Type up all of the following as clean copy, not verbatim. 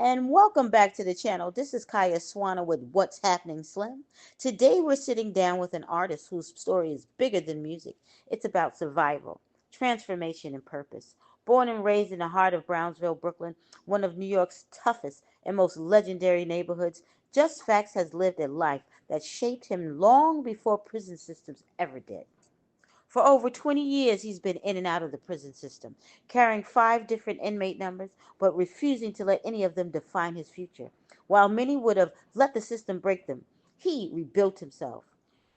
And welcome back to the channel. This is Kaya Swana with What's Happening Slim. Today we're sitting down with an artist whose story is bigger than music. It's about survival, transformation, and purpose. Born and raised in the heart of Brownsville, Brooklyn, one of New York's toughest and most legendary neighborhoods, Justfacxx has lived a life that shaped him long before prison systems ever did. For over 20 years, he's been in and out of the prison system, carrying five different inmate numbers, but refusing to let any of them define his future. While many would have let the system break them, he rebuilt himself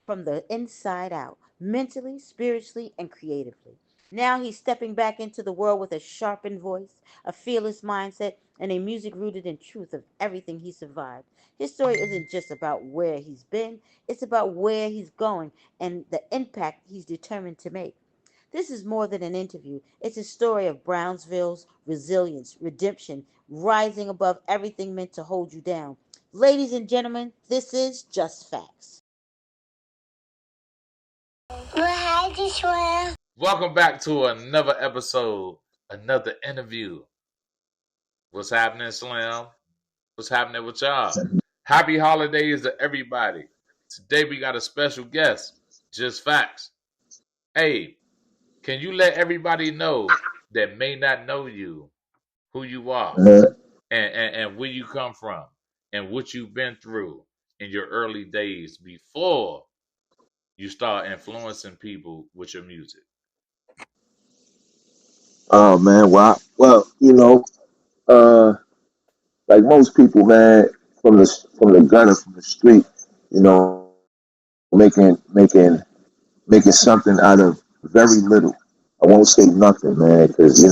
from the inside out, mentally, spiritually, and creatively. Now he's stepping back into the world with a sharpened voice, a fearless mindset, and a music rooted in truth of everything he survived. His story isn't just about where he's been, it's about where he's going and the impact he's determined to make. This is more than an interview. It's a story of Brownsville's resilience, redemption, rising above everything meant to hold you down. Ladies and gentlemen, this is Just Facts. Welcome back to another episode, another interview. What's happening, Slim? What's happening with y'all? Happy holidays to everybody. Today we got a special guest, Justfacxx. Hey, can you let everybody know that may not know you, who you are, and where you come from, and what you've been through in your early days before you start influencing people with your music? Oh man, well, uh, like most people, man, from the gutter, from the street, you know, making something out of very little. I won't say nothing, man, because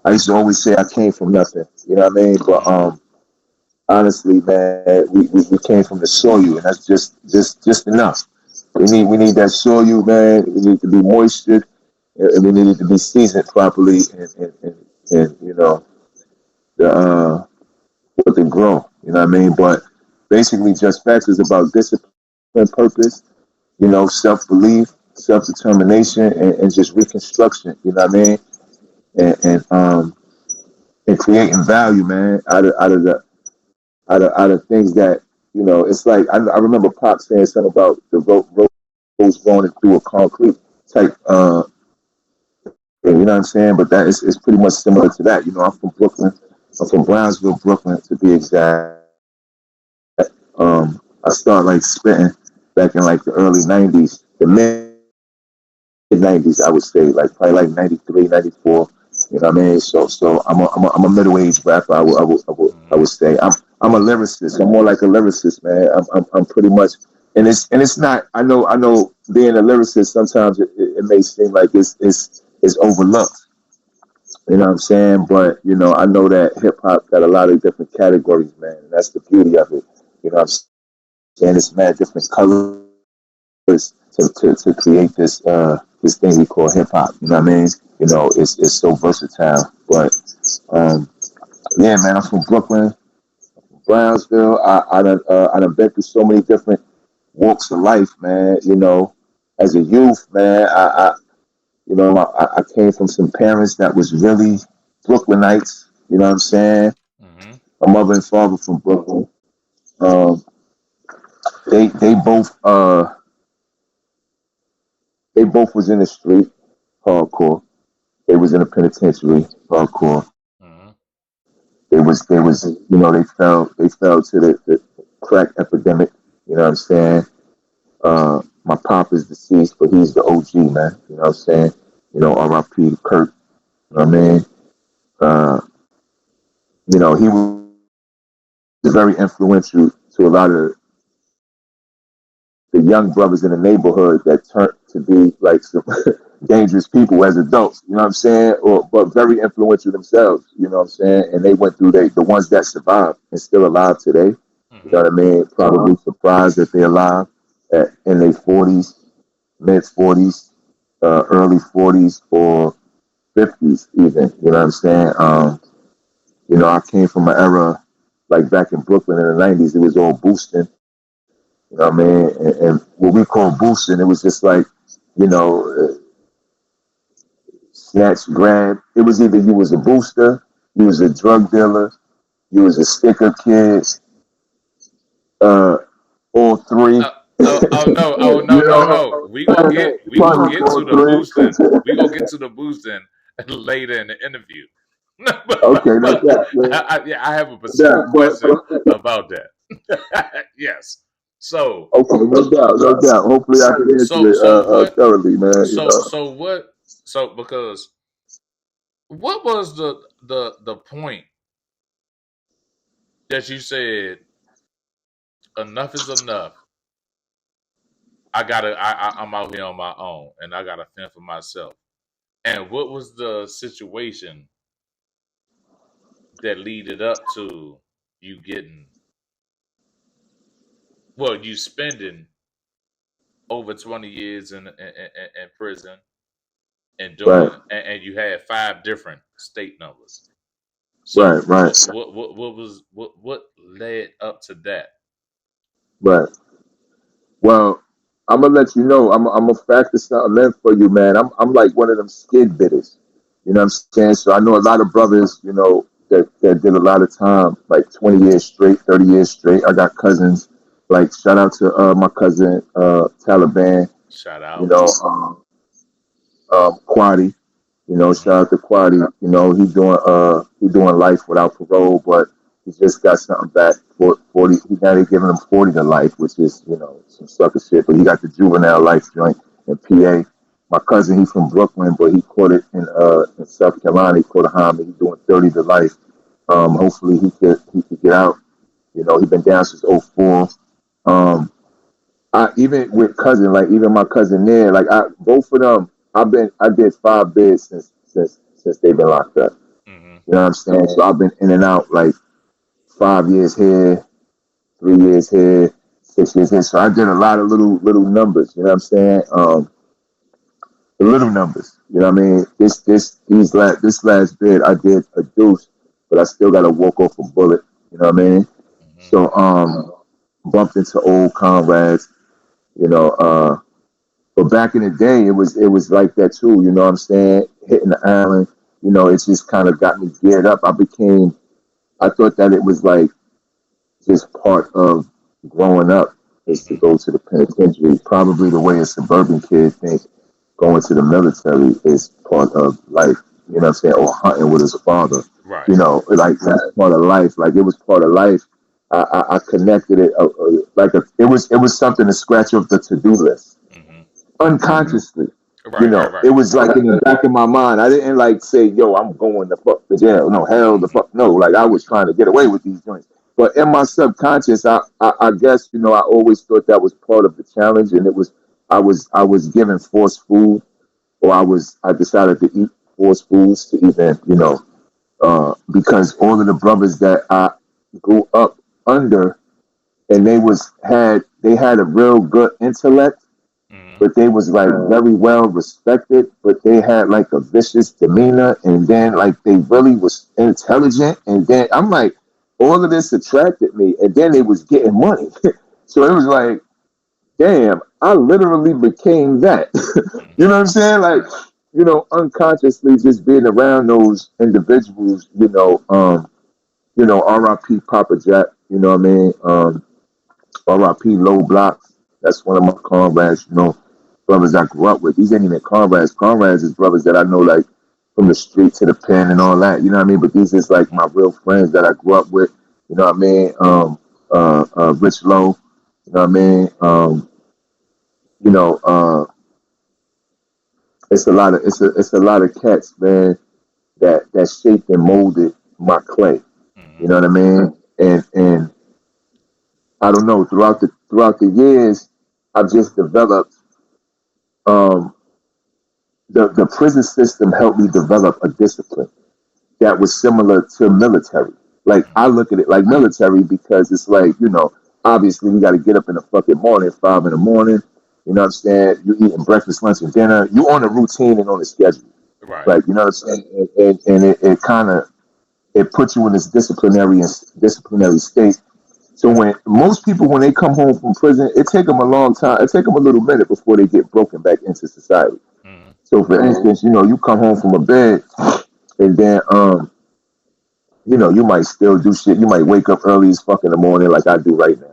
I used to always say I came from nothing. You know what I mean? But honestly, man, we came from the soil, and that's just enough. We need that soil, man. We need to be moistured, and we need it to be seasoned properly, and the for it to grow. You know what I mean? But basically, Just Facts is about discipline, purpose, self belief, self determination, and just reconstruction. You know what I mean? And creating value, man, out of things that it's like I remember Pop saying something about the rose going through a concrete type. You know what I'm saying? But that is it's pretty much similar to that. I'm from Brooklyn. I'm from Brownsville, Brooklyn, to be exact. I started like spitting back in like the early '90s, the mid '90s, I would say, like probably like '93, '94. You know what I mean? So I'm a middle aged rapper. I would say I'm a lyricist. I'm more like a lyricist, man. I'm pretty much, and it's not. I know being a lyricist sometimes it may seem like it's overlooked. You know what I'm saying? But I know that hip hop got a lot of different categories, man. And that's the beauty of it. You know what I'm saying? It's mad different colors to create this thing we call hip hop. You know what I mean? It's so versatile. But um, yeah, man, I'm from Brooklyn, Brownsville. I done been through so many different walks of life, man. As a youth, man, I came from some parents that was really Brooklynites. You know what I'm saying? Mm-hmm. My mother and father from Brooklyn. Um, they both was in the street, hardcore. They was in the penitentiary, hardcore. Mm-hmm. They fell to the crack epidemic. You know what I'm saying? My pop is deceased, but he's the OG, man. You know what I'm saying? R.I.P. Kurt. You know what I mean? Uh, he was very influential to a lot of the young brothers in the neighborhood that turned to be like some dangerous people as adults. You know what I'm saying? But very influential themselves. You know what I'm saying? And they went through the ones that survived and still alive today. You know Mm-hmm. what I mean? Probably surprised that they're alive in their 40s, mid 40s, early 40s, or 50s even. You know what I'm saying? I came from an era like back in Brooklyn in the '90s. It was all boosting. You know what I mean? And what we call boosting, it was just like, you know, uh, snatch, grab. It was either you was a booster, you was a drug dealer, You was a sticker kid, uh, all three. Oh no! Oh You no! No! know, No! We gonna probably get to all the boosting. three. We gonna get to the boosting later in the interview. Okay, no But doubt, man. yeah, I have a No doubt, specific question about that. Yes. So okay, no doubt, no doubt. Hopefully, I can answer it so what? thoroughly, man. You know, So what? So because what was the point that you said enough is enough? I'm out here on my own, and I gotta fend for myself. And what was the situation that leaded up to you getting, well, you spending over 20 years in prison and right, doing, and you had 5 different state numbers. right, So right, what led up to that? right. Well, I'm gonna let you know. I'm gonna factor something in for you, man. I'm like one of them skid bitters. You know what I'm saying? So I know a lot of brothers, you know, that did a lot of time, like 20 years straight, 30 years straight. I got cousins. Like shout out to my cousin Taliban. Shout You out. know, Quadi. You know, Hmm. shout out to Quadi. You know, he's doing life without parole, but he just got something back for 40. Now they giving him 40 to life, which is, you know, some sucker shit. But he got the juvenile life joint in PA. My cousin, he's from Brooklyn, but he caught it in South Carolina. He caught a homie. He's doing 30 to life. Hopefully he could get out. You know, he's been down since '04. Um, I even with cousin, like even my cousin there, like I both of them, I did 5 bids since they've been locked up. Hmm. You know what I'm saying? So I've been in and out like 5 years here, 3 years here, 6 years here. So I did a lot of little numbers. You know what I'm saying? The little numbers. You know what I mean? This last bid I did a deuce, but I still got to walk off a bullet. You know what I mean? Hmm. So bumped into old comrades. You know, but back in the day, it was like that too. You know what I'm saying? Hitting the island. You know, it just kind of got me geared up. I thought that it was like just part of growing up is to Hmm. go to the penitentiary. Probably the way a suburban kid thinks going to the military is part of life. You know what I'm saying? Or hunting with his father. Right. You know, like that's part of life. Like it was part of life. I connected it it was something to scratch off the to do list Hmm. unconsciously. You Right. Right. know, it Right. was like in the back of my mind. I didn't like say, "Yo, I'm going to fuck the jail." No, hell, the Hmm. fuck no. Like I was trying to get away with these joints. But in my subconscious, I guess you know I always thought that was part of the challenge, and it was I was given forced food, or I decided to eat forced foods to even because all of the brothers that I grew up under, and they had a real good intellect, Hmm. but they was like very well respected, but they had like a vicious demeanor, and then like they really was intelligent, and then I'm like, all of this attracted me, and then they was getting money. So it was like, damn, I literally became that. You know Hmm. what I'm saying? Like, unconsciously just being around those individuals, RIP Papa Jack, you know what I mean? RIP Low Blocks. That's one of my comrades, brothers I grew up with. These ain't even comrades. Comrades is brothers that I know like from the street to the pen and all that. You know what I mean? But these is like my real friends that I grew up with. You know what I mean? Rich Low. You know what I mean? You know, it's a lot of cats, man, that shaped and molded my clay. You Hmm. know what I mean? And I don't know, throughout the years, I've just developed um the prison system helped me develop a discipline that was similar to military. Like I Hmm. look at it like military because it's like, obviously we got to get up in the fucking morning, 5 in the morning. You know what I'm saying? You eating breakfast, lunch, and dinner. You on a routine and on a schedule. Right. Like, you know what I'm saying? And it kind of it puts you in this disciplinary state. So when most people when they come home from prison, it take them a long time. It take them a little minute before they get broken back into society. Hmm. So for instance, you come home from a bed and then you know, you might still do shit. You might wake up early as fuck in the morning like I do right now.